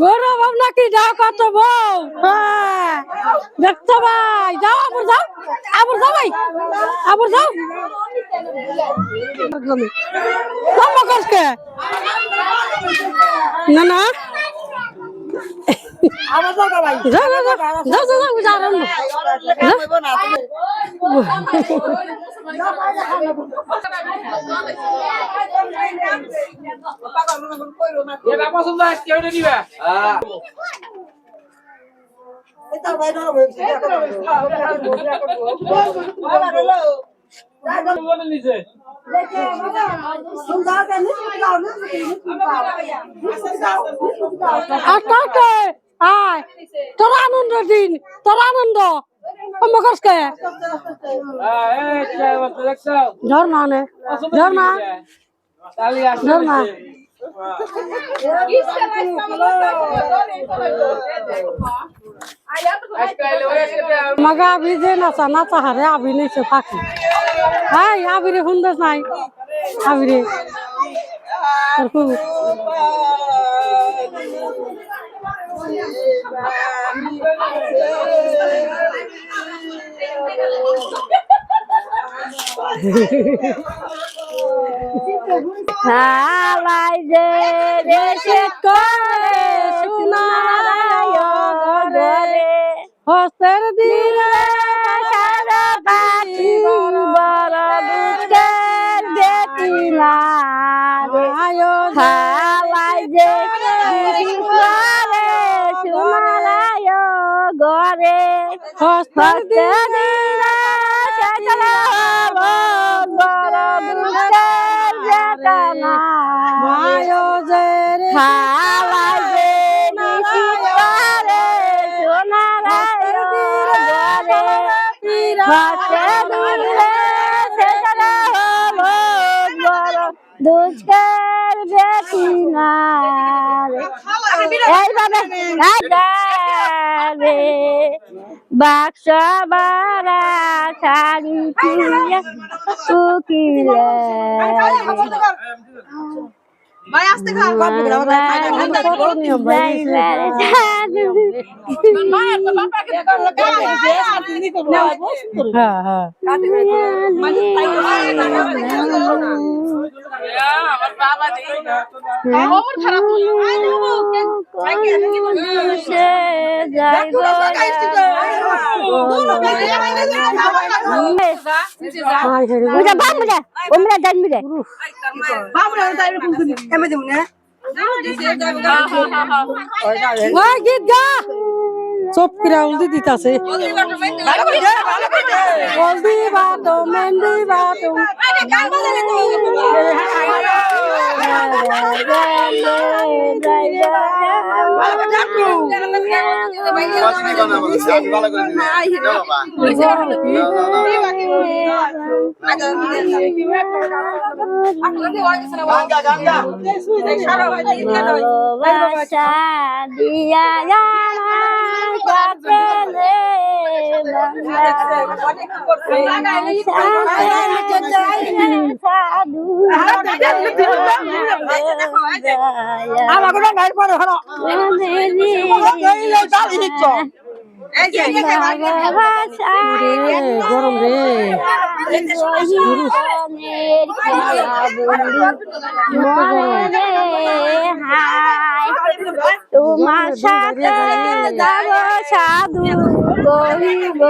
গৌরব নাকি যাও কত বউ দেখছো ভাই যাও আবার যাও ভাই আবার যাও না না তোর আনন্দ দিন তোর আনন্দ ধর্মা ধর্মা ধর্মা मग अभी जे नाचा नाचा हरे अभी नहीं से पाकी हाय अभी रे हुंदस नाही अभी रे हाय जे देशे करे सुनाय गरे हस्तर दिले सारा बाती बर दुखे देखिला आयो हाय जे करे सुनाय गरे हस्तर दिले सारा बर दुखे देखना आयो जे हाय जे निशिकारे सुनाय गरे हस्तर दिले सारा बर দুষ্কের বেটিনার এইভাবে গাবে বাক্স বারা শাড়ি পিয়া কুকিলে ভাই আস্তে খা বাবা কত নিয়ম ভাই হ্যাঁ হ্যাঁ আমার বাবা দেই না ওর খারাপ গীত গা চুপ করে উল্টি দিতাছে হলদি বাটো মেহেন্দি বাটো গরম রে তোমার সাথে যাব সাধু করিব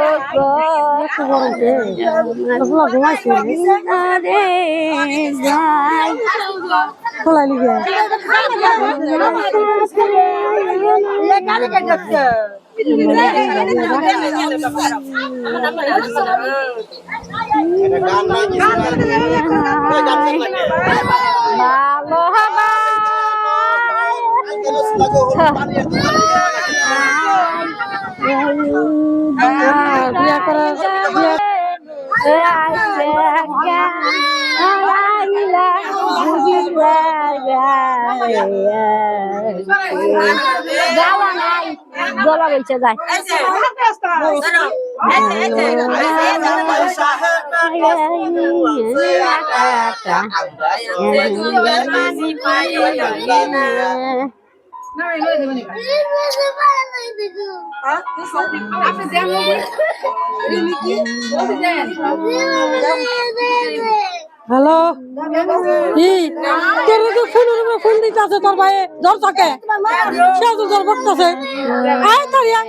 গলা বলছে যায় হ্যালো কি তোর ফোন দিতে আছে তোর ভাই জ্বর থাকে সে তো জ্বর করতেছে আয় তারিয়া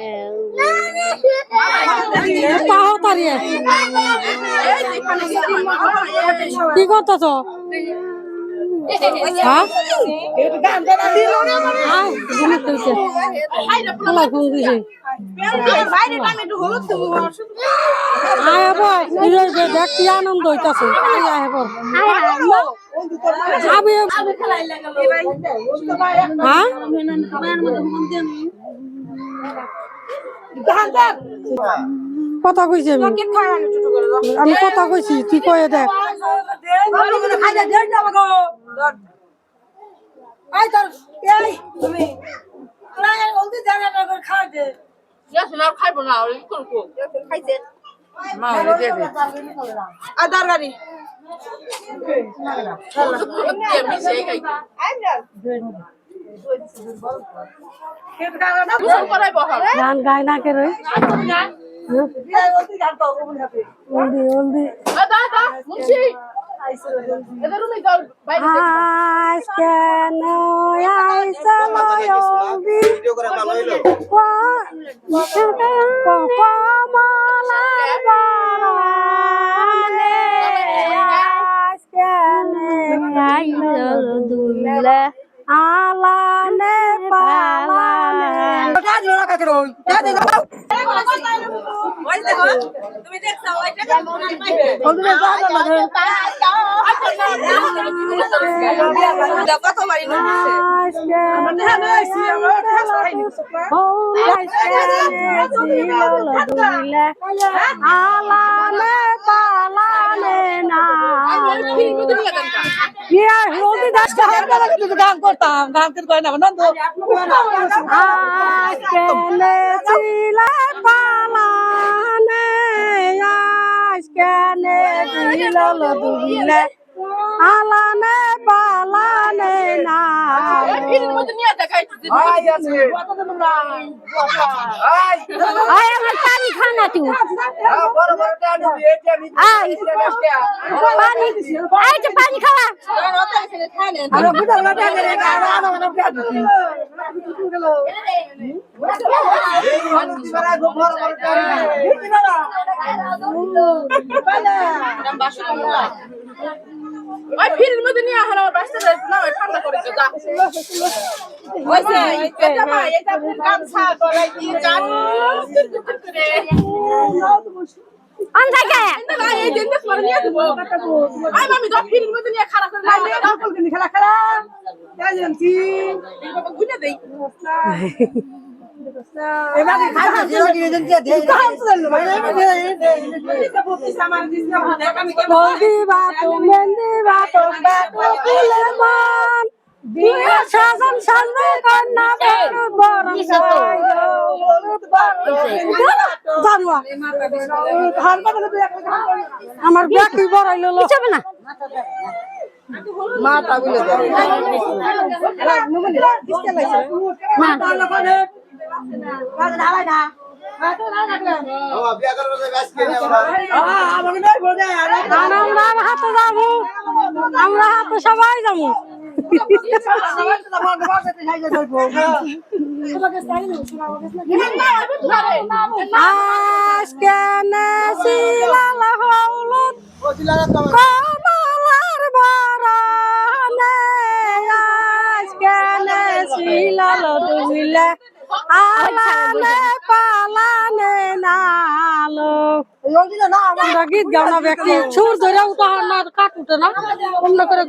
তাও তারিয়া কি করতেছ হ্যাঁ ফোন দিছি দেখ কি আনন্দ হইতাছে আমি কথা কইছি আমি কথা কইছি তুই কয়ে দেখ খাইবো না খাইছে আদার গাড়ি গান গায় না কে রে আলানে পালানে তুমি দেখছো কত বাড়ি আলানে পালানে না গান করতাম গান করতে না নন্দ পালানে কেনে দিল দুবিলে আলানে পালানে না আমার পানি খানা তুই পানি খাওয়া ওই ফিরের মধ্যে নিয়ে আহার আমার বাসটা যাইছে না ওই ঠান্ডা করে যা হইছে এটা ভাই এটা গামছা গলায় দিয়ে জান করে আন থাকে না এই দিন তো পরে নিয়ে দেব আই মামি তো ফিরের মধ্যে নিয়ে খারাপ করে না খেলা খেলা জানছি বাবা গুনে দেই এবারে খাওয়া দিয়ে দিন দিয়ে দে দিবা তো মেন্দিবা তো বেটো ফুলে মান বিয়ে সাজন সাজবে কন্যা বেরুদ বরণ জানুয়া আমার ব্যাকি বড়াইল যাবে না মাটা বলে দাও আমরা হাতে যাবো আমরা হাতে সবাই যাবো আজকে শিলাল হলুদ কমলার বারানে আজকে শিলাল দুবিলে আলানে পালানে নালো গীত গাওয়া ব্যক্তি সুর ধরে উঠা না কাট উঠে না অন্য করে